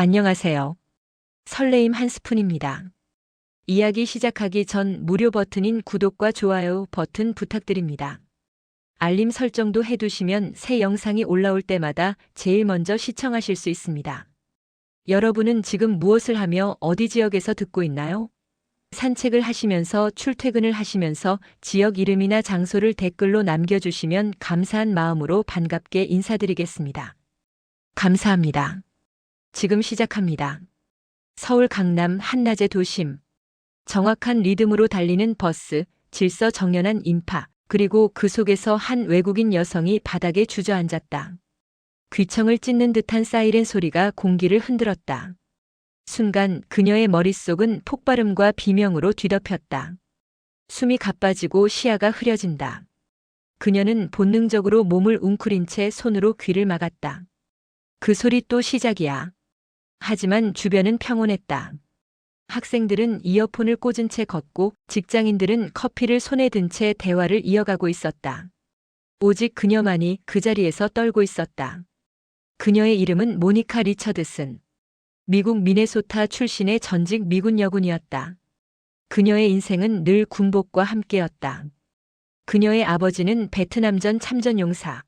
안녕하세요. 설레임 한 스푼입니다. 이야기 시작하기 전 무료 버튼인 구독과 좋아요 버튼 부탁드립니다. 알림 설정도 해두시면 새 영상이 올라올 때마다 제일 먼저 시청하실 수 있습니다. 여러분은 지금 무엇을 하며 어디 지역에서 듣고 있나요? 산책을 하시면서 출퇴근을 하시면서 지역 이름이나 장소를 댓글로 남겨주시면 감사한 마음으로 반갑게 인사드리겠습니다. 감사합니다. 지금 시작합니다. 서울 강남 한낮의 도심. 정확한 리듬으로 달리는 버스, 질서정연한 인파, 그리고 그 속에서 한 외국인 여성이 바닥에 주저앉았다. 귀청을 찢는 듯한 사이렌 소리가 공기를 흔들었다. 순간 그녀의 머릿속은 폭발음과 비명으로 뒤덮였다. 숨이 가빠지고 시야가 흐려진다. 그녀는 본능적으로 몸을 웅크린 채 손으로 귀를 막았다. 그 소리 또 시작이야. 하지만 주변은 평온했다. 학생들은 이어폰을 꽂은 채 걷고 직장인들은 커피를 손에 든 채 대화를 이어가고 있었다. 오직 그녀만이 그 자리에서 떨고 있었다. 그녀의 이름은 모니카 리처드슨. 미국 미네소타 출신의 전직 미군 여군이었다. 그녀의 인생은 늘 군복과 함께였다. 그녀의 아버지는 베트남전 참전용사.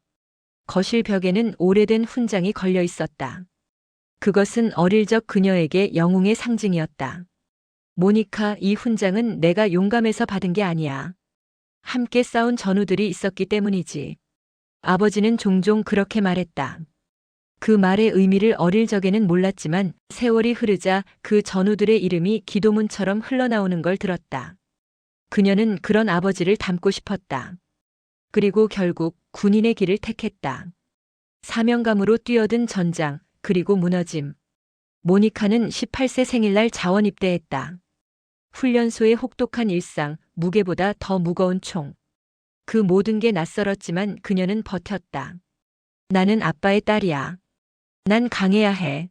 거실 벽에는 오래된 훈장이 걸려 있었다. 그것은 어릴 적 그녀에게 영웅의 상징이었다. 모니카, 이 훈장은 내가 용감해서 받은 게 아니야. 함께 싸운 전우들이 있었기 때문이지. 아버지는 종종 그렇게 말했다. 그 말의 의미를 어릴 적에는 몰랐지만 세월이 흐르자 그 전우들의 이름이 기도문처럼 흘러나오는 걸 들었다. 그녀는 그런 아버지를 닮고 싶었다. 그리고 결국 군인의 길을 택했다. 사명감으로 뛰어든 전장, 그리고 무너짐. 모니카는 18세 생일날 자원 입대했다. 훈련소의 혹독한 일상, 무게보다 더 무거운 총. 그 모든 게 낯설었지만 그녀는 버텼다. 나는 아빠의 딸이야. 난 강해야 해.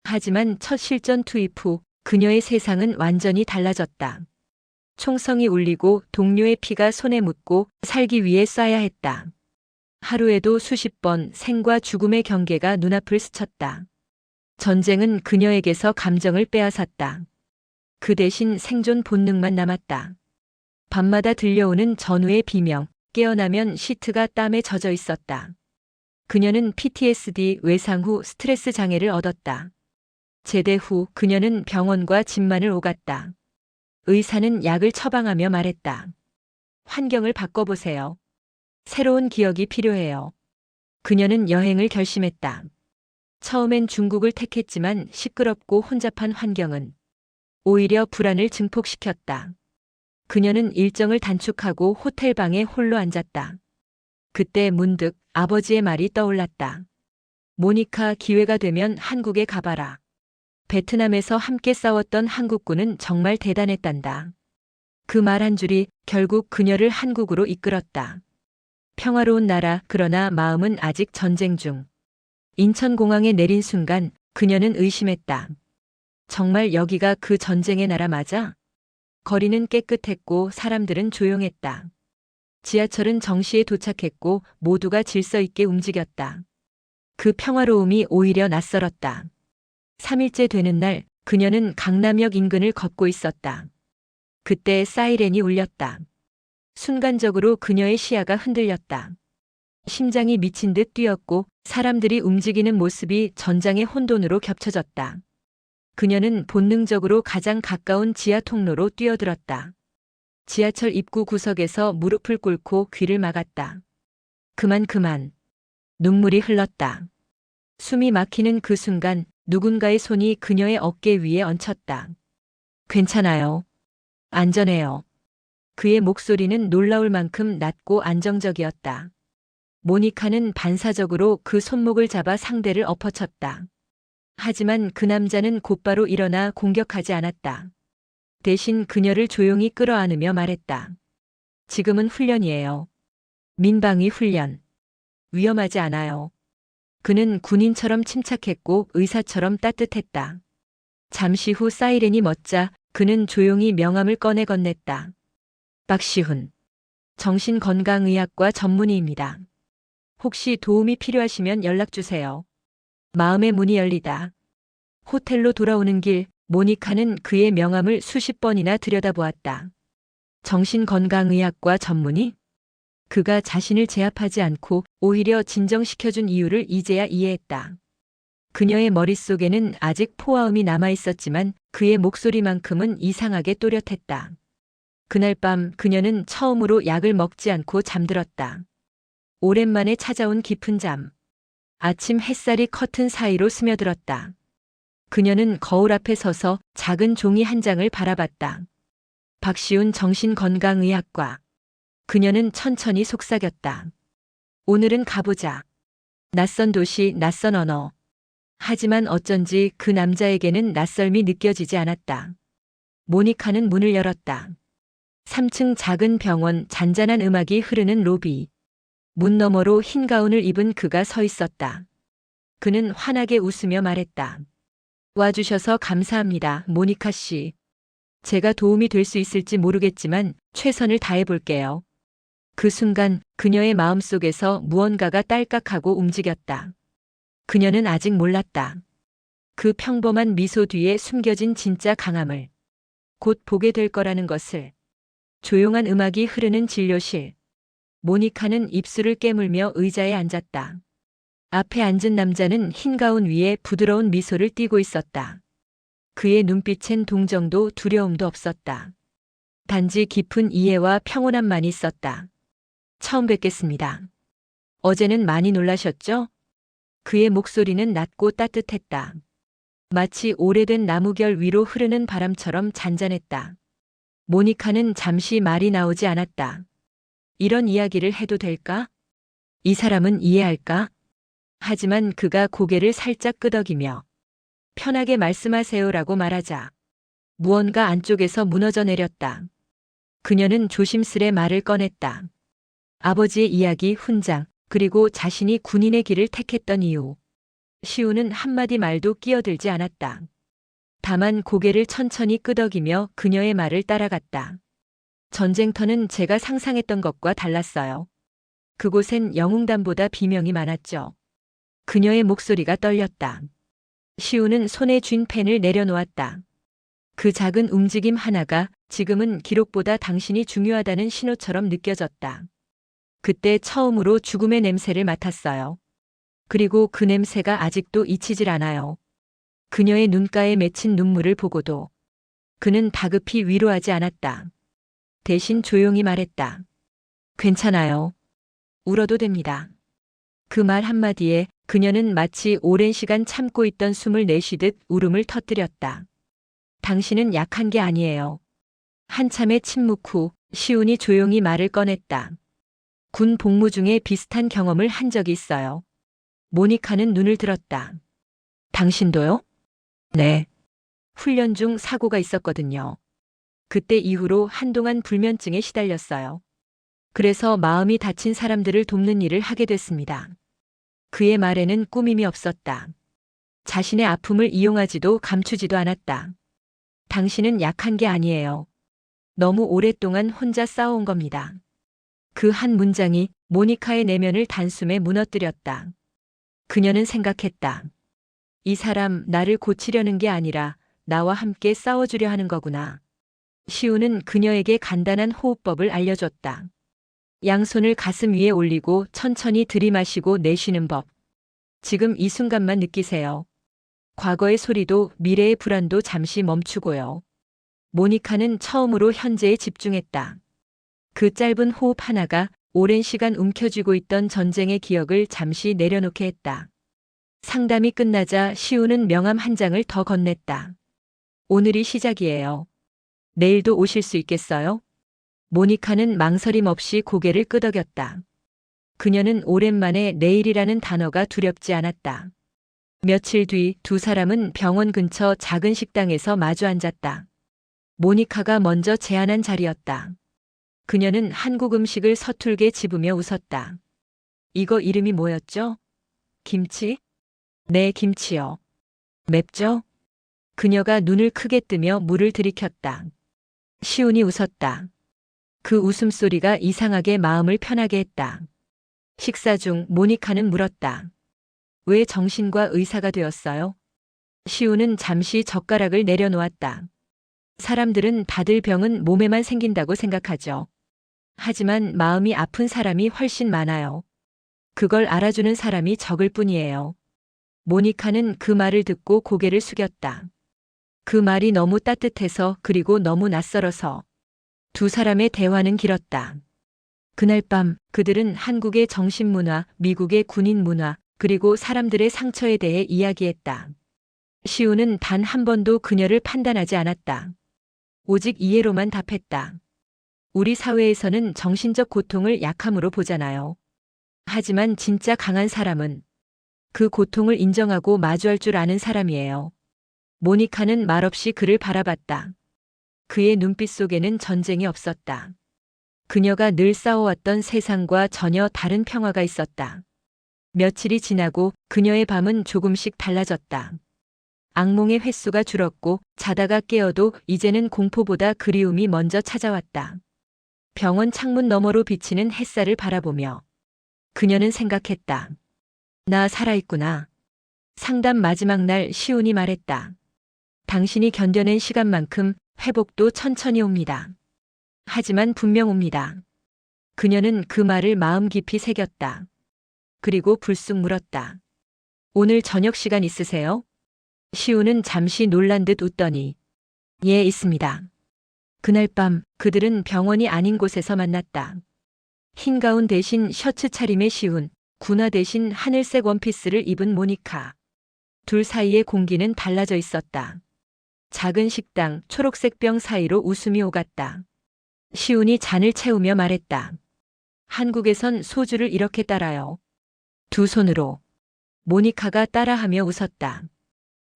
하지만 첫 실전 투입 후 그녀의 세상은 완전히 달라졌다. 총성이 울리고 동료의 피가 손에 묻고 살기 위해 쏴야 했다. 하루에도 수십 번 생과 죽음의 경계가 눈앞을 스쳤다. 전쟁은 그녀에게서 감정을 빼앗았다. 그 대신 생존 본능만 남았다. 밤마다 들려오는 전우의 비명, 깨어나면 시트가 땀에 젖어 있었다. 그녀는 PTSD 외상 후 스트레스 장애를 얻었다. 제대 후 그녀는 병원과 집만을 오갔다. 의사는 약을 처방하며 말했다. 환경을 바꿔보세요. 새로운 기억이 필요해요. 그녀는 여행을 결심했다. 처음엔 중국을 택했지만 시끄럽고 혼잡한 환경은 오히려 불안을 증폭시켰다. 그녀는 일정을 단축하고 호텔방에 홀로 앉았다. 그때 문득 아버지의 말이 떠올랐다. 모니카, 기회가 되면 한국에 가봐라. 베트남에서 함께 싸웠던 한국군은 정말 대단했단다. 그 말 한 줄이 결국 그녀를 한국으로 이끌었다. 평화로운 나라, 그러나 마음은 아직 전쟁 중. 인천공항에 내린 순간 그녀는 의심했다. 정말 여기가 그 전쟁의 나라 맞아? 거리는 깨끗했고 사람들은 조용했다. 지하철은 정시에 도착했고 모두가 질서 있게 움직였다. 그 평화로움이 오히려 낯설었다. 3일째 되는 날 그녀는 강남역 인근을 걷고 있었다. 그때 사이렌이 울렸다. 순간적으로 그녀의 시야가 흔들렸다. 심장이 미친 듯 뛰었고 사람들이 움직이는 모습이 전장의 혼돈으로 겹쳐졌다. 그녀는 본능적으로 가장 가까운 지하 통로로 뛰어들었다. 지하철 입구 구석에서 무릎을 꿇고 귀를 막았다. 그만. 눈물이 흘렀다. 숨이 막히는 그 순간 누군가의 손이 그녀의 어깨 위에 얹혔다. 괜찮아요. 안전해요. 그의 목소리는 놀라울 만큼 낮고 안정적이었다. 모니카는 반사적으로 그 손목을 잡아 상대를 엎어쳤다. 하지만 그 남자는 곧바로 일어나 공격하지 않았다. 대신 그녀를 조용히 끌어안으며 말했다. 지금은 훈련이에요. 민방위 훈련. 위험하지 않아요. 그는 군인처럼 침착했고 의사처럼 따뜻했다. 잠시 후 사이렌이 멎자 그는 조용히 명함을 꺼내 건넸다. 박시훈. 정신건강의학과 전문의입니다. 혹시 도움이 필요하시면 연락주세요. 마음의 문이 열리다. 호텔로 돌아오는 길, 모니카는 그의 명함을 수십 번이나 들여다보았다. 정신건강의학과 전문의? 그가 자신을 제압하지 않고 오히려 진정시켜준 이유를 이제야 이해했다. 그녀의 머릿속에는 아직 포화음이 남아있었지만 그의 목소리만큼은 이상하게 또렷했다. 그날 밤 그녀는 처음으로 약을 먹지 않고 잠들었다. 오랜만에 찾아온 깊은 잠. 아침 햇살이 커튼 사이로 스며들었다. 그녀는 거울 앞에 서서 작은 종이 한 장을 바라봤다. 박시훈 정신건강의학과. 그녀는 천천히 속삭였다. 오늘은 가보자. 낯선 도시, 낯선 언어. 하지만 어쩐지 그 남자에게는 낯설미 느껴지지 않았다. 모니카는 문을 열었다. 3층 작은 병원, 잔잔한 음악이 흐르는 로비. 문 너머로 흰 가운을 입은 그가 서 있었다. 그는 환하게 웃으며 말했다. 와주셔서 감사합니다, 모니카 씨. 제가 도움이 될 수 있을지 모르겠지만 최선을 다해 볼게요. 그 순간 그녀의 마음속에서 무언가가 딸깍하고 움직였다. 그녀는 아직 몰랐다. 그 평범한 미소 뒤에 숨겨진 진짜 강함을. 곧 보게 될 거라는 것을. 조용한 음악이 흐르는 진료실. 모니카는 입술을 깨물며 의자에 앉았다. 앞에 앉은 남자는 흰 가운 위에 부드러운 미소를 띠고 있었다. 그의 눈빛엔 동정도 두려움도 없었다. 단지 깊은 이해와 평온함만 있었다. 처음 뵙겠습니다. 어제는 많이 놀라셨죠? 그의 목소리는 낮고 따뜻했다. 마치 오래된 나무결 위로 흐르는 바람처럼 잔잔했다. 모니카는 잠시 말이 나오지 않았다. 이런 이야기를 해도 될까? 이 사람은 이해할까? 하지만 그가 고개를 살짝 끄덕이며 편하게 말씀하세요라고 말하자 무언가 안쪽에서 무너져 내렸다. 그녀는 조심스레 말을 꺼냈다. 아버지의 이야기 훈장, 그리고 자신이 군인의 길을 택했던 이유. 시우는 한마디 말도 끼어들지 않았다. 다만 고개를 천천히 끄덕이며 그녀의 말을 따라갔다. 전쟁터는 제가 상상했던 것과 달랐어요. 그곳엔 영웅담보다 비명이 많았죠. 그녀의 목소리가 떨렸다. 시우는 손에 쥔 펜을 내려놓았다. 그 작은 움직임 하나가 지금은 기록보다 당신이 중요하다는 신호처럼 느껴졌다. 그때 처음으로 죽음의 냄새를 맡았어요. 그리고 그 냄새가 아직도 잊히질 않아요. 그녀의 눈가에 맺힌 눈물을 보고도 그는 다급히 위로하지 않았다. 대신 조용히 말했다. 괜찮아요. 울어도 됩니다. 그 말 한마디에 그녀는 마치 오랜 시간 참고 있던 숨을 내쉬듯 울음을 터뜨렸다. 당신은 약한 게 아니에요. 한참의 침묵 후 시운이 조용히 말을 꺼냈다. 군 복무 중에 비슷한 경험을 한 적이 있어요. 모니카는 눈을 들었다. 당신도요? 네. 훈련 중 사고가 있었거든요. 그때 이후로 한동안 불면증에 시달렸어요. 그래서 마음이 다친 사람들을 돕는 일을 하게 됐습니다. 그의 말에는 꾸밈이 없었다. 자신의 아픔을 이용하지도 감추지도 않았다. 당신은 약한 게 아니에요. 너무 오랫동안 혼자 싸워온 겁니다. 그 한 문장이 모니카의 내면을 단숨에 무너뜨렸다. 그녀는 생각했다. 이 사람 나를 고치려는 게 아니라 나와 함께 싸워주려 하는 거구나. 시우는 그녀에게 간단한 호흡법을 알려줬다. 양손을 가슴 위에 올리고 천천히 들이마시고 내쉬는 법. 지금 이 순간만 느끼세요. 과거의 소리도 미래의 불안도 잠시 멈추고요. 모니카는 처음으로 현재에 집중했다. 그 짧은 호흡 하나가 오랜 시간 움켜쥐고 있던 전쟁의 기억을 잠시 내려놓게 했다. 상담이 끝나자 시우는 명함 한 장을 더 건넸다. 오늘이 시작이에요. 내일도 오실 수 있겠어요? 모니카는 망설임 없이 고개를 끄덕였다. 그녀는 오랜만에 내일이라는 단어가 두렵지 않았다. 며칠 뒤 두 사람은 병원 근처 작은 식당에서 마주 앉았다. 모니카가 먼저 제안한 자리였다. 그녀는 한국 음식을 서툴게 집으며 웃었다. 이거 이름이 뭐였죠? 김치? 네, 김치요. 맵죠? 그녀가 눈을 크게 뜨며 물을 들이켰다. 시온이 웃었다. 그 웃음소리가 이상하게 마음을 편하게 했다. 식사 중 모니카는 물었다. 왜 정신과 의사가 되었어요? 시우는 잠시 젓가락을 내려놓았다. 사람들은 다들 병은 몸에만 생긴다고 생각하죠. 하지만 마음이 아픈 사람이 훨씬 많아요. 그걸 알아주는 사람이 적을 뿐이에요. 모니카는 그 말을 듣고 고개를 숙였다. 그 말이 너무 따뜻해서 그리고 너무 낯설어서 두 사람의 대화는 길었다. 그날 밤 그들은 한국의 정신문화, 미국의 군인 문화, 그리고 사람들의 상처에 대해 이야기했다. 시우는 단 한 번도 그녀를 판단하지 않았다. 오직 이해로만 답했다. 우리 사회에서는 정신적 고통을 약함으로 보잖아요. 하지만 진짜 강한 사람은 그 고통을 인정하고 마주할 줄 아는 사람이에요. 모니카는 말없이 그를 바라봤다. 그의 눈빛 속에는 전쟁이 없었다. 그녀가 늘 싸워왔던 세상과 전혀 다른 평화가 있었다. 며칠이 지나고 그녀의 밤은 조금씩 달라졌다. 악몽의 횟수가 줄었고 자다가 깨어도 이제는 공포보다 그리움이 먼저 찾아왔다. 병원 창문 너머로 비치는 햇살을 바라보며 그녀는 생각했다. 나 살아있구나. 상담 마지막 날 시온이 말했다. 당신이 견뎌낸 시간만큼 회복도 천천히 옵니다. 하지만 분명 옵니다. 그녀는 그 말을 마음 깊이 새겼다. 그리고 불쑥 물었다. 오늘 저녁 시간 있으세요? 시우는 잠시 놀란 듯 웃더니 예, 있습니다. 그날 밤 그들은 병원이 아닌 곳에서 만났다. 흰 가운 대신 셔츠 차림의 시운, 군화 대신 하늘색 원피스를 입은 모니카. 둘 사이의 공기는 달라져 있었다. 작은 식당, 초록색 병 사이로 웃음이 오갔다. 시운이 잔을 채우며 말했다. 한국에선 소주를 이렇게 따라요. 두 손으로. 모니카가 따라하며 웃었다.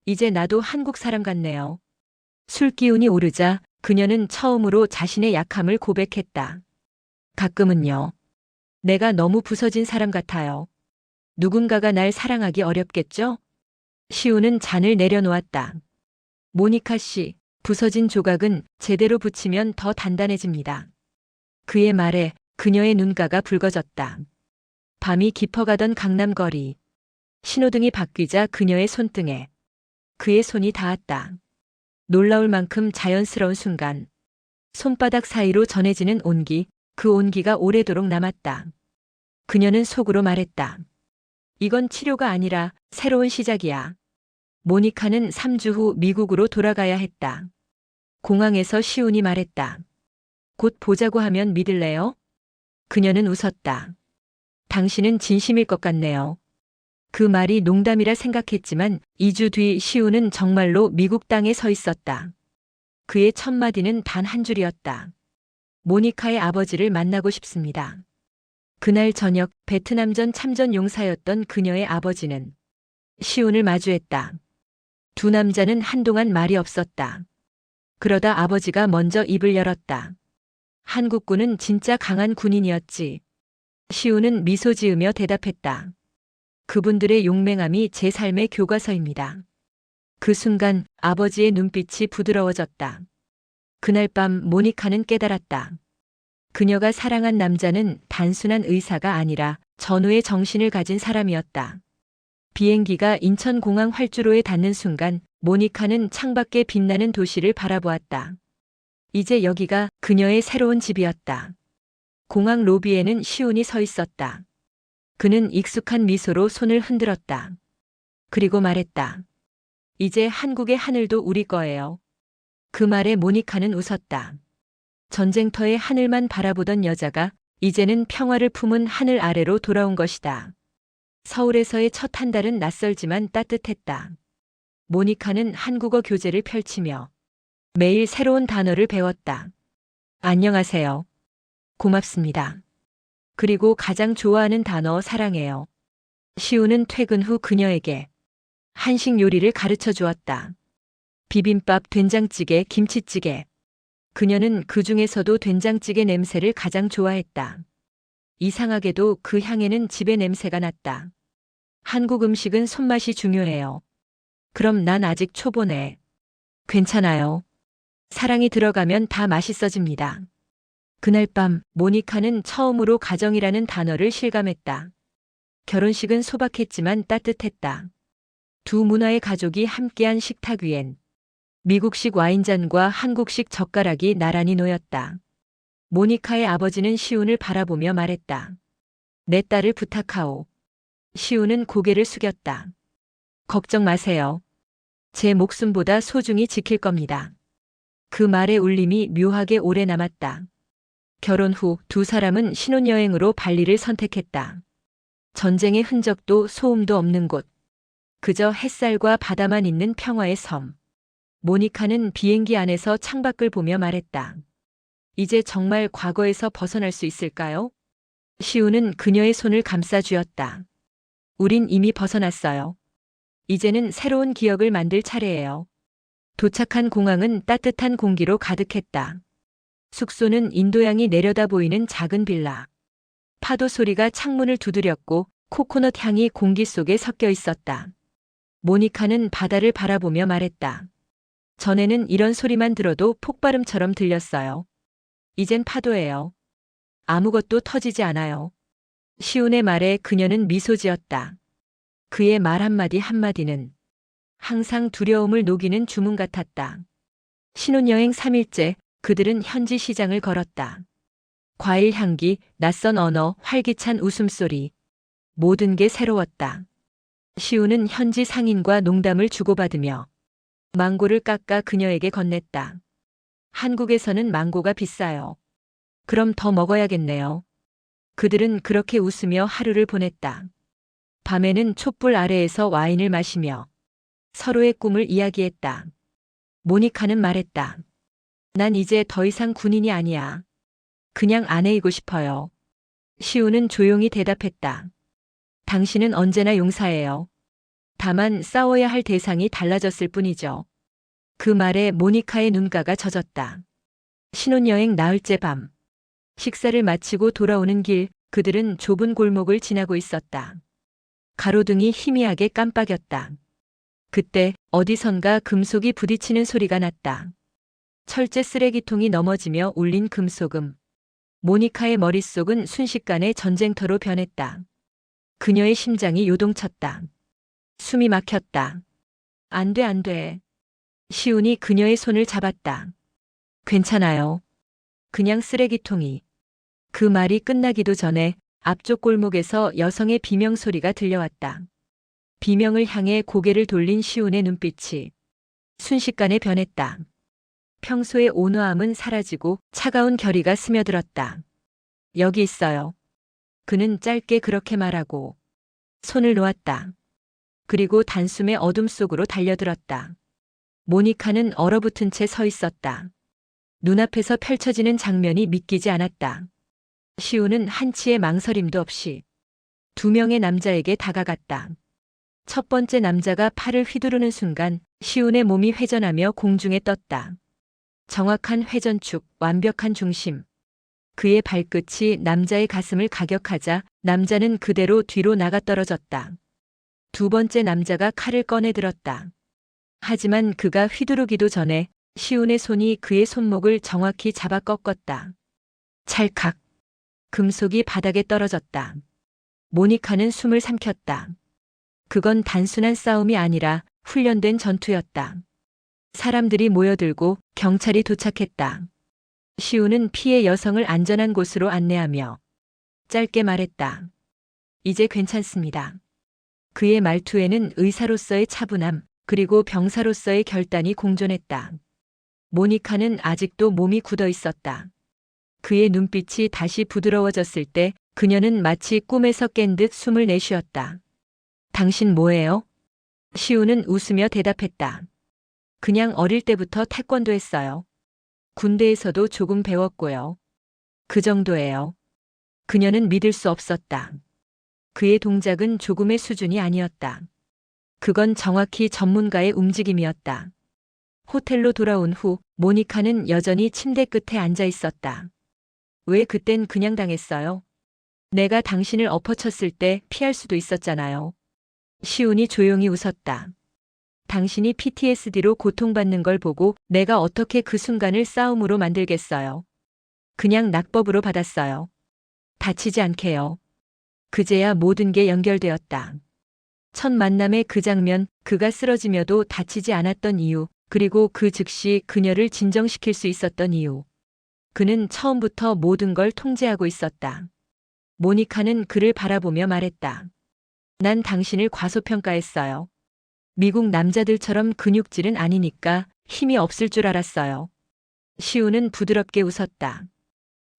이제 나도 한국 사람 같네요. 술 기운이 오르자 그녀는 처음으로 자신의 약함을 고백했다. 가끔은요. 내가 너무 부서진 사람 같아요. 누군가가 날 사랑하기 어렵겠죠? 시우는 잔을 내려놓았다. 모니카 씨, 부서진 조각은 제대로 붙이면 더 단단해집니다. 그의 말에 그녀의 눈가가 붉어졌다. 밤이 깊어가던 강남거리. 신호등이 바뀌자 그녀의 손등에 그의 손이 닿았다. 놀라울 만큼 자연스러운 순간. 손바닥 사이로 전해지는 온기, 그 온기가 오래도록 남았다. 그녀는 속으로 말했다. 이건 치료가 아니라 새로운 시작이야. 모니카는 3주 후 미국으로 돌아가야 했다. 공항에서 시운이 말했다. 곧 보자고 하면 믿을래요? 그녀는 웃었다. 당신은 진심일 것 같네요. 그 말이 농담이라 생각했지만 2주 뒤 시우는 정말로 미국 땅에 서 있었다. 그의 첫 마디는 단 한 줄이었다. 모니카의 아버지를 만나고 싶습니다. 그날 저녁 베트남전 참전 용사였던 그녀의 아버지는 시운을 마주했다. 두 남자는 한동안 말이 없었다. 그러다 아버지가 먼저 입을 열었다. 한국군은 진짜 강한 군인이었지. 시운은 미소 지으며 대답했다. 그분들의 용맹함이 제 삶의 교과서입니다. 그 순간 아버지의 눈빛이 부드러워졌다. 그날 밤 모니카는 깨달았다. 그녀가 사랑한 남자는 단순한 의사가 아니라 전우의 정신을 가진 사람이었다. 비행기가 인천공항 활주로에 닿는 순간 모니카는 창밖에 빛나는 도시를 바라보았다. 이제 여기가 그녀의 새로운 집이었다. 공항 로비에는 시온이 서 있었다. 그는 익숙한 미소로 손을 흔들었다. 그리고 말했다. 이제 한국의 하늘도 우리 거예요. 그 말에 모니카는 웃었다. 전쟁터의 하늘만 바라보던 여자가 이제는 평화를 품은 하늘 아래로 돌아온 것이다. 서울에서의 첫 한 달은 낯설지만 따뜻했다. 모니카는 한국어 교재를 펼치며 매일 새로운 단어를 배웠다. 안녕하세요. 고맙습니다. 그리고 가장 좋아하는 단어 사랑해요. 시우는 퇴근 후 그녀에게 한식 요리를 가르쳐 주었다. 비빔밥, 된장찌개, 김치찌개. 그녀는 그 중에서도 된장찌개 냄새를 가장 좋아했다. 이상하게도 그 향에는 집의 냄새가 났다. 한국 음식은 손맛이 중요해요. 그럼 난 아직 초보네. 괜찮아요. 사랑이 들어가면 다 맛있어집니다. 그날 밤 모니카는 처음으로 가정이라는 단어를 실감했다. 결혼식은 소박했지만 따뜻했다. 두 문화의 가족이 함께한 식탁 위엔 미국식 와인잔과 한국식 젓가락이 나란히 놓였다. 모니카의 아버지는 시온을 바라보며 말했다. 내 딸을 부탁하오. 시온은 고개를 숙였다. 걱정 마세요. 제 목숨보다 소중히 지킬 겁니다. 그 말의 울림이 묘하게 오래 남았다. 결혼 후 두 사람은 신혼여행으로 발리를 선택했다. 전쟁의 흔적도 소음도 없는 곳. 그저 햇살과 바다만 있는 평화의 섬. 모니카는 비행기 안에서 창밖을 보며 말했다. 이제 정말 과거에서 벗어날 수 있을까요? 시우는 그녀의 손을 감싸 쥐었다. 우린 이미 벗어났어요. 이제는 새로운 기억을 만들 차례예요. 도착한 공항은 따뜻한 공기로 가득했다. 숙소는 인도양이 내려다 보이는 작은 빌라. 파도 소리가 창문을 두드렸고 코코넛 향이 공기 속에 섞여 있었다. 모니카는 바다를 바라보며 말했다. 전에는 이런 소리만 들어도 폭발음처럼 들렸어요. 이젠 파도예요. 아무것도 터지지 않아요. 시온의 말에 그녀는 미소 지었다. 그의 말 한마디 한마디는 항상 두려움을 녹이는 주문 같았다. 신혼여행 3일째 그들은 현지 시장을 걸었다. 과일 향기, 낯선 언어, 활기찬 웃음소리. 모든 게 새로웠다. 시우는 현지 상인과 농담을 주고받으며 망고를 깎아 그녀에게 건넸다. 한국에서는 망고가 비싸요. 그럼 더 먹어야겠네요. 그들은 그렇게 웃으며 하루를 보냈다. 밤에는 촛불 아래에서 와인을 마시며 서로의 꿈을 이야기했다. 모니카는 말했다. 난 이제 더 이상 군인이 아니야. 그냥 아내이고 싶어요. 시우는 조용히 대답했다. 당신은 언제나 용사예요. 다만 싸워야 할 대상이 달라졌을 뿐이죠. 그 말에 모니카의 눈가가 젖었다. 신혼여행 나흘째 밤. 식사를 마치고 돌아오는 길, 그들은 좁은 골목을 지나고 있었다. 가로등이 희미하게 깜빡였다. 그때 어디선가 금속이 부딪히는 소리가 났다. 철제 쓰레기통이 넘어지며 울린 금속음. 모니카의 머릿속은 순식간에 전쟁터로 변했다. 그녀의 심장이 요동쳤다. 숨이 막혔다. 안 돼, 안 돼. 시온이 그녀의 손을 잡았다. 괜찮아요. 그냥 쓰레기통이. 그 말이 끝나기도 전에 앞쪽 골목에서 여성의 비명 소리가 들려왔다. 비명을 향해 고개를 돌린 시온의 눈빛이 순식간에 변했다. 평소의 온화함은 사라지고 차가운 결의가 스며들었다. 여기 있어요. 그는 짧게 그렇게 말하고 손을 놓았다. 그리고 단숨에 어둠 속으로 달려들었다. 모니카는 얼어붙은 채 서 있었다. 눈앞에서 펼쳐지는 장면이 믿기지 않았다. 시우는 한치의 망설임도 없이 두 명의 남자에게 다가갔다. 첫 번째 남자가 팔을 휘두르는 순간 시운의 몸이 회전하며 공중에 떴다. 정확한 회전축, 완벽한 중심. 그의 발끝이 남자의 가슴을 가격하자 남자는 그대로 뒤로 나가 떨어졌다. 두 번째 남자가 칼을 꺼내 들었다. 하지만 그가 휘두르기도 전에 시온의 손이 그의 손목을 정확히 잡아 꺾었다. 찰칵. 금속이 바닥에 떨어졌다. 모니카는 숨을 삼켰다. 그건 단순한 싸움이 아니라 훈련된 전투였다. 사람들이 모여들고 경찰이 도착했다. 시우는 피해 여성을 안전한 곳으로 안내하며 짧게 말했다. 이제 괜찮습니다. 그의 말투에는 의사로서의 차분함, 그리고 병사로서의 결단이 공존했다. 모니카는 아직도 몸이 굳어 있었다. 그의 눈빛이 다시 부드러워졌을 때 그녀는 마치 꿈에서 깬 듯 숨을 내쉬었다. 당신 뭐예요? 시우는 웃으며 대답했다. 그냥 어릴 때부터 태권도 했어요. 군대에서도 조금 배웠고요. 그 정도예요. 그녀는 믿을 수 없었다. 그의 동작은 조금의 수준이 아니었다. 그건 정확히 전문가의 움직임이었다. 호텔로 돌아온 후 모니카는 여전히 침대 끝에 앉아 있었다. 왜 그땐 그냥 당했어요? 내가 당신을 엎어쳤을 때 피할 수도 있었잖아요. 시온이 조용히 웃었다. 당신이 PTSD로 고통받는 걸 보고 내가 어떻게 그 순간을 싸움으로 만들겠어요. 그냥 낙법으로 받았어요. 다치지 않게요. 그제야 모든 게 연결되었다. 첫 만남의 그 장면, 그가 쓰러지며도 다치지 않았던 이유, 그리고 그 즉시 그녀를 진정시킬 수 있었던 이유. 그는 처음부터 모든 걸 통제하고 있었다. 모니카는 그를 바라보며 말했다. 난 당신을 과소평가했어요. 미국 남자들처럼 근육질은 아니니까 힘이 없을 줄 알았어요. 시우는 부드럽게 웃었다.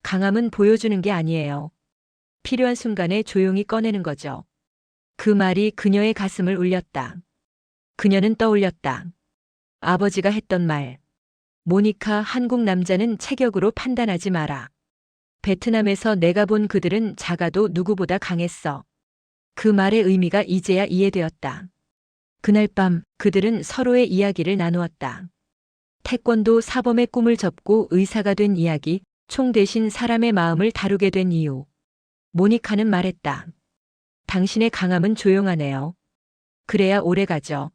강함은 보여주는 게 아니에요. 필요한 순간에 조용히 꺼내는 거죠. 그 말이 그녀의 가슴을 울렸다. 그녀는 떠올렸다. 아버지가 했던 말. 모니카, 한국 남자는 체격으로 판단하지 마라. 베트남에서 내가 본 그들은 작아도 누구보다 강했어. 그 말의 의미가 이제야 이해되었다. 그날 밤 그들은 서로의 이야기를 나누었다. 태권도 사범의 꿈을 접고 의사가 된 이야기, 총 대신 사람의 마음을 다루게 된 이유. 모니카는 말했다. 당신의 강함은 조용하네요. 그래야 오래가죠.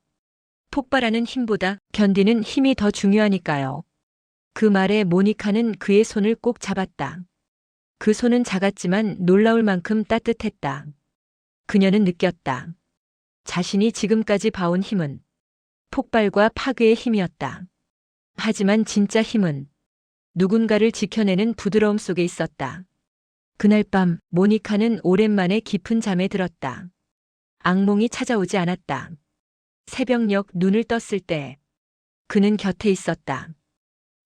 폭발하는 힘보다 견디는 힘이 더 중요하니까요. 그 말에 모니카는 그의 손을 꼭 잡았다. 그 손은 작았지만 놀라울 만큼 따뜻했다. 그녀는 느꼈다. 자신이 지금까지 봐온 힘은 폭발과 파괴의 힘이었다. 하지만 진짜 힘은 누군가를 지켜내는 부드러움 속에 있었다. 그날 밤 모니카는 오랜만에 깊은 잠에 들었다. 악몽이 찾아오지 않았다. 새벽녘 눈을 떴을 때 그는 곁에 있었다.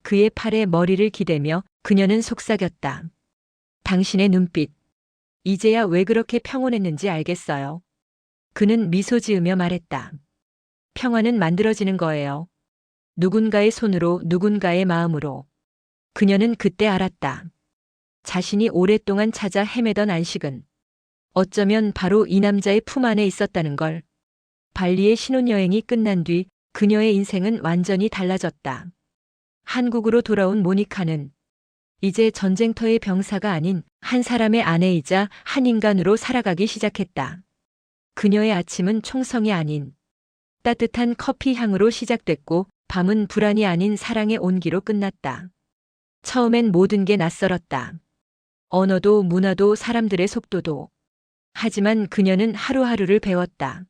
그의 팔에 머리를 기대며 그녀는 속삭였다. 당신의 눈빛. 이제야 왜 그렇게 평온했는지 알겠어요. 그는 미소 지으며 말했다. 평화는 만들어지는 거예요. 누군가의 손으로, 누군가의 마음으로. 그녀는 그때 알았다. 자신이 오랫동안 찾아 헤매던 안식은 어쩌면 바로 이 남자의 품 안에 있었다는 걸. 발리의 신혼여행이 끝난 뒤 그녀의 인생은 완전히 달라졌다. 한국으로 돌아온 모니카는 이제 전쟁터의 병사가 아닌 한 사람의 아내이자 한 인간으로 살아가기 시작했다. 그녀의 아침은 총성이 아닌 따뜻한 커피 향으로 시작됐고 밤은 불안이 아닌 사랑의 온기로 끝났다. 처음엔 모든 게 낯설었다. 언어도 문화도 사람들의 속도도. 하지만 그녀는 하루하루를 배웠다.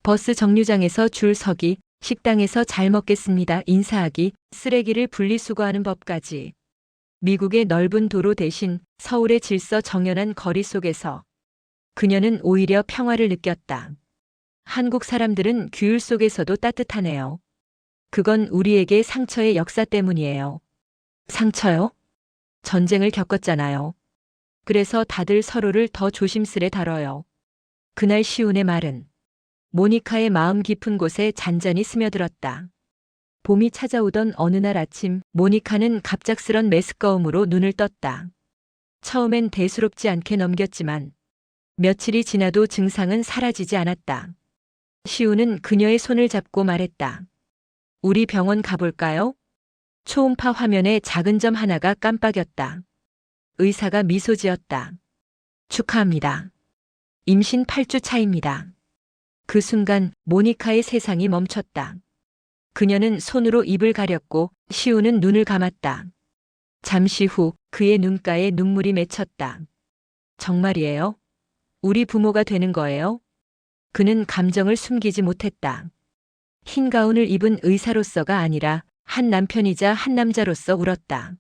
버스 정류장에서 줄 서기, 식당에서 잘 먹겠습니다 인사하기, 쓰레기를 분리수거하는 법까지. 미국의 넓은 도로 대신 서울의 질서 정연한 거리 속에서 그녀는 오히려 평화를 느꼈다. 한국 사람들은 규율 속에서도 따뜻하네요. 그건 우리에게 상처의 역사 때문이에요. 상처요? 전쟁을 겪었잖아요. 그래서 다들 서로를 더 조심스레 다뤄요. 그날 시운의 말은 모니카의 마음 깊은 곳에 잔잔히 스며들었다. 봄이 찾아오던 어느 날 아침, 모니카는 갑작스런 메스꺼움으로 눈을 떴다. 처음엔 대수롭지 않게 넘겼지만 며칠이 지나도 증상은 사라지지 않았다. 시우는 그녀의 손을 잡고 말했다. 우리 병원 가볼까요? 초음파 화면에 작은 점 하나가 깜빡였다. 의사가 미소 지었다. 축하합니다. 임신 8주 차입니다. 그 순간 모니카의 세상이 멈췄다. 그녀는 손으로 입을 가렸고 시우는 눈을 감았다. 잠시 후 그의 눈가에 눈물이 맺혔다. 정말이에요? 우리 부모가 되는 거예요? 그는 감정을 숨기지 못했다. 흰 가운을 입은 의사로서가 아니라 한 남편이자 한 남자로서 울었다.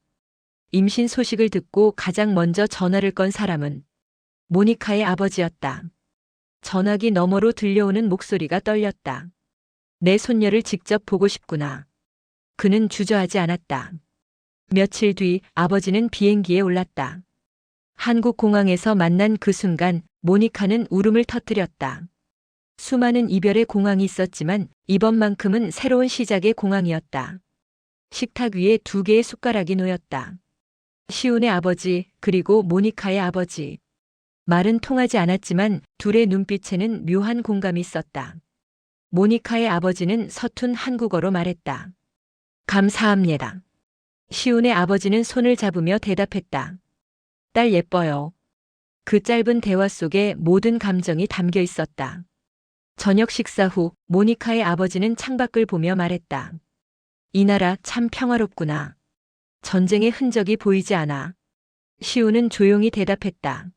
임신 소식을 듣고 가장 먼저 전화를 건 사람은 모니카의 아버지였다. 전화기 너머로 들려오는 목소리가 떨렸다. 내 손녀를 직접 보고 싶구나. 그는 주저하지 않았다. 며칠 뒤 아버지는 비행기에 올랐다. 한국 공항에서 만난 그 순간 모니카는 울음을 터뜨렸다. 수많은 이별의 공항이 있었지만 이번만큼은 새로운 시작의 공항이었다. 식탁 위에 2개의 숟가락이 놓였다. 시온의 아버지 그리고 모니카의 아버지. 말은 통하지 않았지만 둘의 눈빛에는 묘한 공감이 있었다. 모니카의 아버지는 서툰 한국어로 말했다. 감사합니다. 시온의 아버지는 손을 잡으며 대답했다. 딸 예뻐요. 그 짧은 대화 속에 모든 감정이 담겨 있었다. 저녁 식사 후 모니카의 아버지는 창밖을 보며 말했다. 이 나라 참 평화롭구나. 전쟁의 흔적이 보이지 않아. 시온은 조용히 대답했다.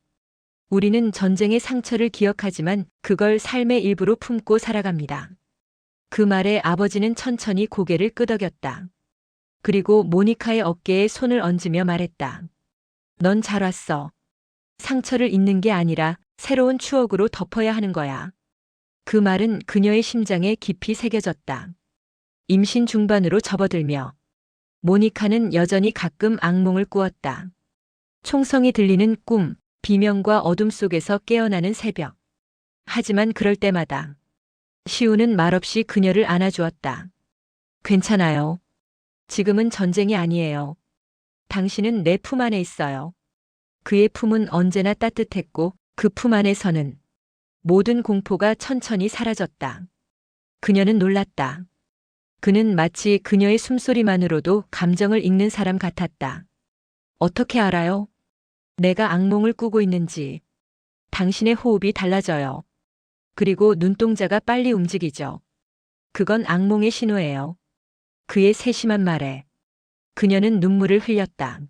우리는 전쟁의 상처를 기억하지만 그걸 삶의 일부로 품고 살아갑니다. 그 말에 아버지는 천천히 고개를 끄덕였다. 그리고 모니카의 어깨에 손을 얹으며 말했다. 넌 잘 왔어. 상처를 잊는 게 아니라 새로운 추억으로 덮어야 하는 거야. 그 말은 그녀의 심장에 깊이 새겨졌다. 임신 중반으로 접어들며 모니카는 여전히 가끔 악몽을 꾸었다. 총성이 들리는 꿈, 비명과 어둠 속에서 깨어나는 새벽. 하지만 그럴 때마다 시우는 말없이 그녀를 안아주었다. 괜찮아요. 지금은 전쟁이 아니에요. 당신은 내 품 안에 있어요. 그의 품은 언제나 따뜻했고 그 품 안에서는 모든 공포가 천천히 사라졌다. 그녀는 놀랐다. 그는 마치 그녀의 숨소리만으로도 감정을 읽는 사람 같았다. 어떻게 알아요? 내가 악몽을 꾸고 있는지. 당신의 호흡이 달라져요. 그리고 눈동자가 빨리 움직이죠. 그건 악몽의 신호예요. 그의 세심한 말에 그녀는 눈물을 흘렸다.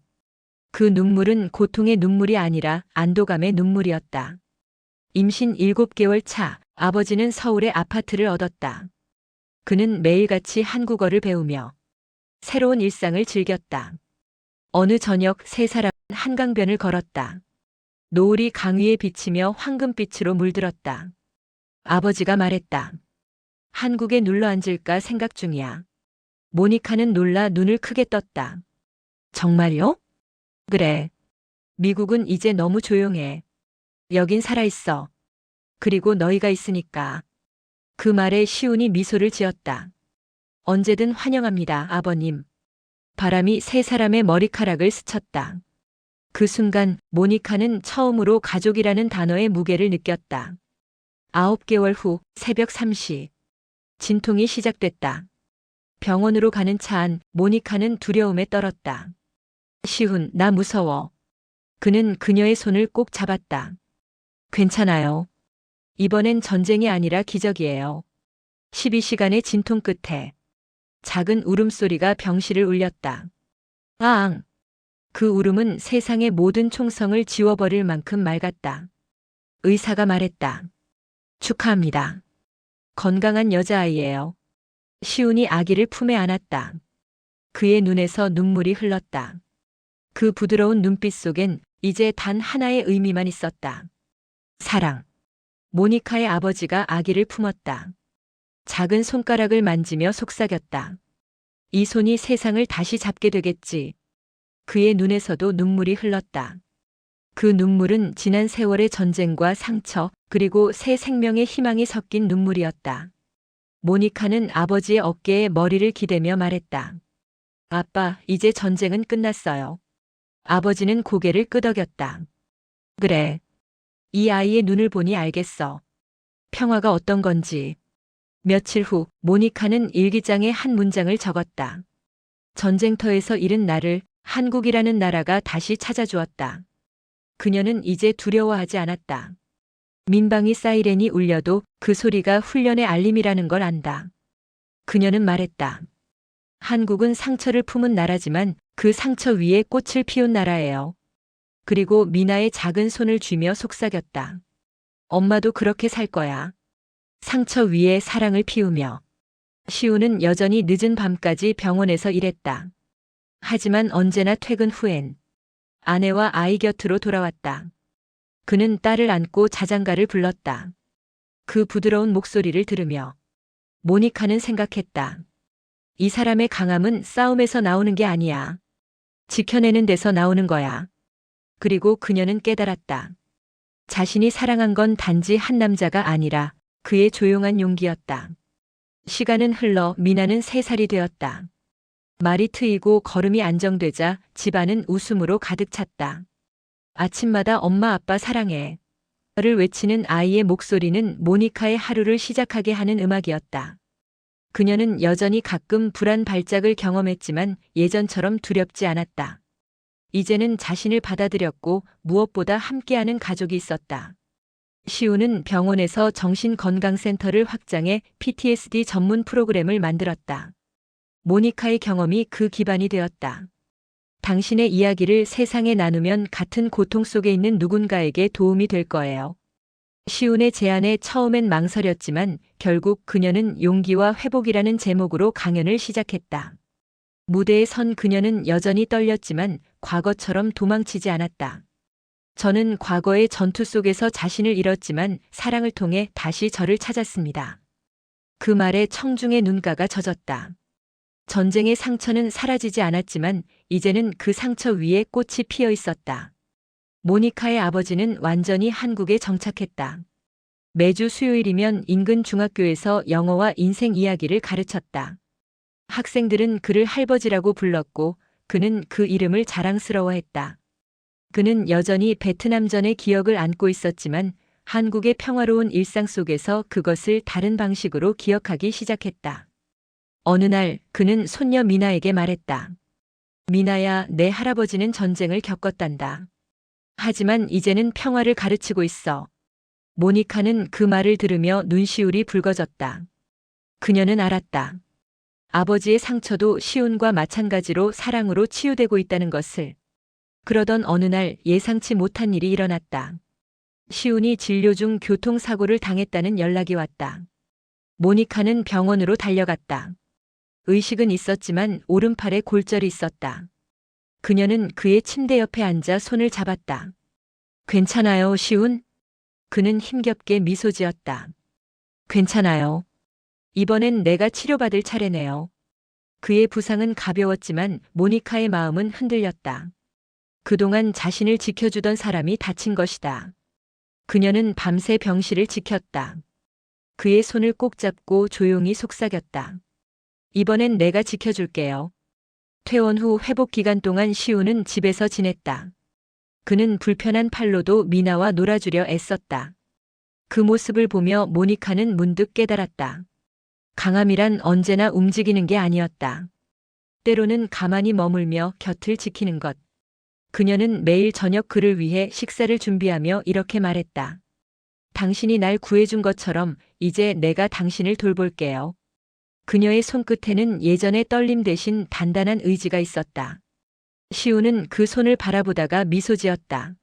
그 눈물은 고통의 눈물이 아니라 안도감의 눈물이었다. 임신 7개월 차, 아버지는 서울의 아파트를 얻었다. 그는 매일같이 한국어를 배우며 새로운 일상을 즐겼다. 어느 저녁 세 사람은 한강변을 걸었다. 노을이 강 위에 비치며 황금빛으로 물들었다. 아버지가 말했다. 한국에 눌러 앉을까 생각 중이야. 모니카는 놀라 눈을 크게 떴다. 정말요? 그래. 미국은 이제 너무 조용해. 여긴 살아있어. 그리고 너희가 있으니까. 그 말에 시운이 미소를 지었다. 언제든 환영합니다, 아버님. 바람이 세 사람의 머리카락을 스쳤다. 그 순간 모니카는 처음으로 가족이라는 단어의 무게를 느꼈다. 9개월 후 새벽 3시. 진통이 시작됐다. 병원으로 가는 차 안 모니카는 두려움에 떨었다. 시훈, 나 무서워. 그는 그녀의 손을 꼭 잡았다. 괜찮아요. 이번엔 전쟁이 아니라 기적이에요. 12시간의 진통 끝에 작은 울음소리가 병실을 울렸다. 아앙! 그 울음은 세상의 모든 총성을 지워버릴 만큼 맑았다. 의사가 말했다. 축하합니다. 건강한 여자아이예요. 시훈이 아기를 품에 안았다. 그의 눈에서 눈물이 흘렀다. 그 부드러운 눈빛 속엔 이제 단 하나의 의미만 있었다. 사랑. 모니카의 아버지가 아기를 품었다. 작은 손가락을 만지며 속삭였다. 이 손이 세상을 다시 잡게 되겠지. 그의 눈에서도 눈물이 흘렀다. 그 눈물은 지난 세월의 전쟁과 상처, 그리고 새 생명의 희망이 섞인 눈물이었다. 모니카는 아버지의 어깨에 머리를 기대며 말했다. 아빠, 이제 전쟁은 끝났어요. 아버지는 고개를 끄덕였다. 그래. 이 아이의 눈을 보니 알겠어. 평화가 어떤 건지. 며칠 후 모니카는 일기장에 한 문장을 적었다. 전쟁터에서 잃은 나를 한국이라는 나라가 다시 찾아주었다. 그녀는 이제 두려워하지 않았다. 민방위 사이렌이 울려도 그 소리가 훈련의 알림이라는 걸 안다. 그녀는 말했다. 한국은 상처를 품은 나라지만 그 상처 위에 꽃을 피운 나라예요. 그리고 미나의 작은 손을 쥐며 속삭였다. 엄마도 그렇게 살 거야. 상처 위에 사랑을 피우며. 시우는 여전히 늦은 밤까지 병원에서 일했다. 하지만 언제나 퇴근 후엔 아내와 아이 곁으로 돌아왔다. 그는 딸을 안고 자장가를 불렀다. 그 부드러운 목소리를 들으며 모니카는 생각했다. 이 사람의 강함은 싸움에서 나오는 게 아니야. 지켜내는 데서 나오는 거야. 그리고 그녀는 깨달았다. 자신이 사랑한 건 단지 한 남자가 아니라 그의 조용한 용기였다. 시간은 흘러 미나는 3살이 되었다. 말이 트이고 걸음이 안정되자 집안은 웃음으로 가득 찼다. 아침마다 엄마 아빠 사랑해. 를 외치는 아이의 목소리는 모니카의 하루를 시작하게 하는 음악이었다. 그녀는 여전히 가끔 불안 발작을 경험했지만 예전처럼 두렵지 않았다. 이제는 자신을 받아들였고 무엇보다 함께하는 가족이 있었다. 시우는 병원에서 정신건강센터를 확장해 PTSD 전문 프로그램을 만들었다. 모니카의 경험이 그 기반이 되었다. 당신의 이야기를 세상에 나누면 같은 고통 속에 있는 누군가에게 도움이 될 거예요. 시운의 제안에 처음엔 망설였지만 결국 그녀는 용기와 회복이라는 제목으로 강연을 시작했다. 무대에 선 그녀는 여전히 떨렸지만 과거처럼 도망치지 않았다. 저는 과거의 전투 속에서 자신을 잃었지만 사랑을 통해 다시 저를 찾았습니다. 그 말에 청중의 눈가가 젖었다. 전쟁의 상처는 사라지지 않았지만 이제는 그 상처 위에 꽃이 피어 있었다. 모니카의 아버지는 완전히 한국에 정착했다. 매주 수요일이면 인근 중학교에서 영어와 인생 이야기를 가르쳤다. 학생들은 그를 할버지라고 불렀고 그는 그 이름을 자랑스러워했다. 그는 여전히 베트남전의 기억을 안고 있었지만 한국의 평화로운 일상 속에서 그것을 다른 방식으로 기억하기 시작했다. 어느 날 그는 손녀 미나에게 말했다. 미나야, 내 할아버지는 전쟁을 겪었단다. 하지만 이제는 평화를 가르치고 있어. 모니카는 그 말을 들으며 눈시울이 붉어졌다. 그녀는 알았다. 아버지의 상처도 시운과 마찬가지로 사랑으로 치유되고 있다는 것을. 그러던 어느 날 예상치 못한 일이 일어났다. 시운이 진료 중 교통사고를 당했다는 연락이 왔다. 모니카는 병원으로 달려갔다. 의식은 있었지만 오른팔에 골절이 있었다. 그녀는 그의 침대 옆에 앉아 손을 잡았다. 괜찮아요, 시운? 그는 힘겹게 미소 지었다. 괜찮아요. 이번엔 내가 치료받을 차례네요. 그의 부상은 가벼웠지만 모니카의 마음은 흔들렸다. 그동안 자신을 지켜주던 사람이 다친 것이다. 그녀는 밤새 병실을 지켰다. 그의 손을 꼭 잡고 조용히 속삭였다. 이번엔 내가 지켜줄게요. 퇴원 후 회복 기간 동안 시우는 집에서 지냈다. 그는 불편한 팔로도 미나와 놀아주려 애썼다. 그 모습을 보며 모니카는 문득 깨달았다. 강함이란 언제나 움직이는 게 아니었다. 때로는 가만히 머물며 곁을 지키는 것. 그녀는 매일 저녁 그를 위해 식사를 준비하며 이렇게 말했다. 당신이 날 구해준 것처럼 이제 내가 당신을 돌볼게요. 그녀의 손끝에는 예전의 떨림 대신 단단한 의지가 있었다. 시우는 그 손을 바라보다가 미소 지었다.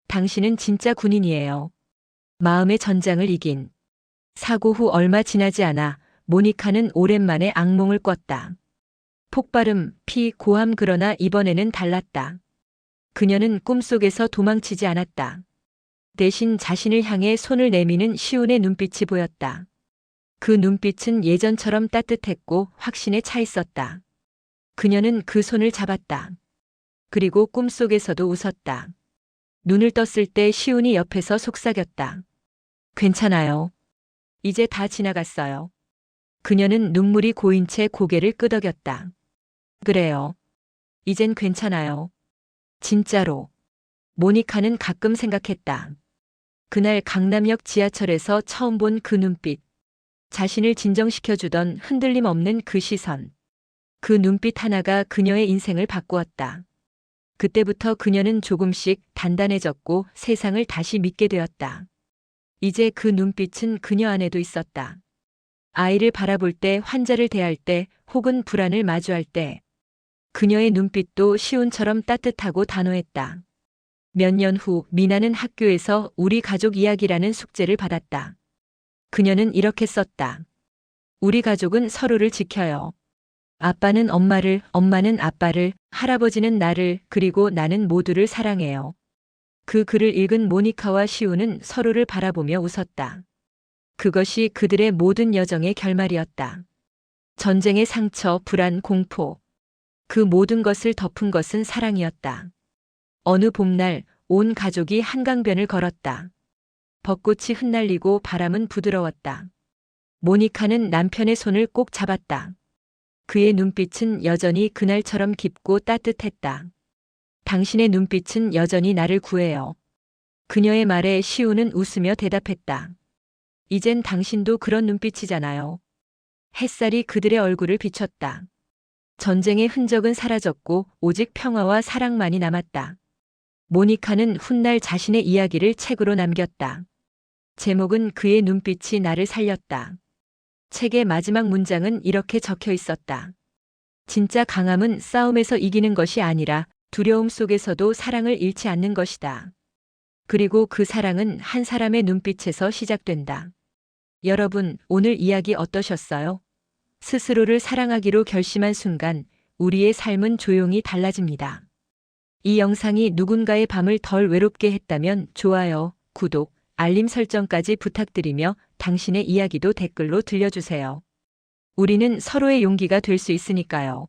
당신은 진짜 군인이에요. 마음의 전장을 이긴. 사고 후 얼마 지나지 않아 모니카는 오랜만에 악몽을 꿨다. 폭발음, 피, 고함. 그러나 이번에는 달랐다. 그녀는 꿈속에서 도망치지 않았다. 대신 자신을 향해 손을 내미는 시운의 눈빛이 보였다. 그 눈빛은 예전처럼 따뜻했고 확신에 차 있었다. 그녀는 그 손을 잡았다. 그리고 꿈속에서도 웃었다. 눈을 떴을 때 시운이 옆에서 속삭였다. 괜찮아요. 이제 다 지나갔어요. 그녀는 눈물이 고인 채 고개를 끄덕였다. 그래요. 이젠 괜찮아요. 진짜로. 모니카는 가끔 생각했다. 그날 강남역 지하철에서 처음 본 그 눈빛. 자신을 진정시켜주던 흔들림 없는 그 시선. 그 눈빛 하나가 그녀의 인생을 바꾸었다. 그때부터 그녀는 조금씩 단단해졌고 세상을 다시 믿게 되었다. 이제 그 눈빛은 그녀 안에도 있었다. 아이를 바라볼 때, 환자를 대할 때, 혹은 불안을 마주할 때. 그녀의 눈빛도 시운처럼 따뜻하고 단호했다. 몇 년 후 미나는 학교에서 우리 가족 이야기라는 숙제를 받았다. 그녀는 이렇게 썼다. 우리 가족은 서로를 지켜요. 아빠는 엄마를, 엄마는 아빠를, 할아버지는 나를, 그리고 나는 모두를 사랑해요. 그 글을 읽은 모니카와 시우는 서로를 바라보며 웃었다. 그것이 그들의 모든 여정의 결말이었다. 전쟁의 상처, 불안, 공포. 그 모든 것을 덮은 것은 사랑이었다. 어느 봄날 온 가족이 한강변을 걸었다. 벚꽃이 흩날리고 바람은 부드러웠다. 모니카는 남편의 손을 꼭 잡았다. 그의 눈빛은 여전히 그날처럼 깊고 따뜻했다. 당신의 눈빛은 여전히 나를 구해요. 그녀의 말에 시우는 웃으며 대답했다. 이젠 당신도 그런 눈빛이잖아요. 햇살이 그들의 얼굴을 비췄다. 전쟁의 흔적은 사라졌고 오직 평화와 사랑만이 남았다. 모니카는 훗날 자신의 이야기를 책으로 남겼다. 제목은 그의 눈빛이 나를 살렸다. 책의 마지막 문장은 이렇게 적혀 있었다. 진짜 강함은 싸움에서 이기는 것이 아니라 두려움 속에서도 사랑을 잃지 않는 것이다. 그리고 그 사랑은 한 사람의 눈빛에서 시작된다. 여러분, 오늘 이야기 어떠셨어요? 스스로를 사랑하기로 결심한 순간 우리의 삶은 조용히 달라집니다. 이 영상이 누군가의 밤을 덜 외롭게 했다면 좋아요, 구독, 알림 설정까지 부탁드리며 당신의 이야기도 댓글로 들려주세요. 우리는 서로의 용기가 될 수 있으니까요.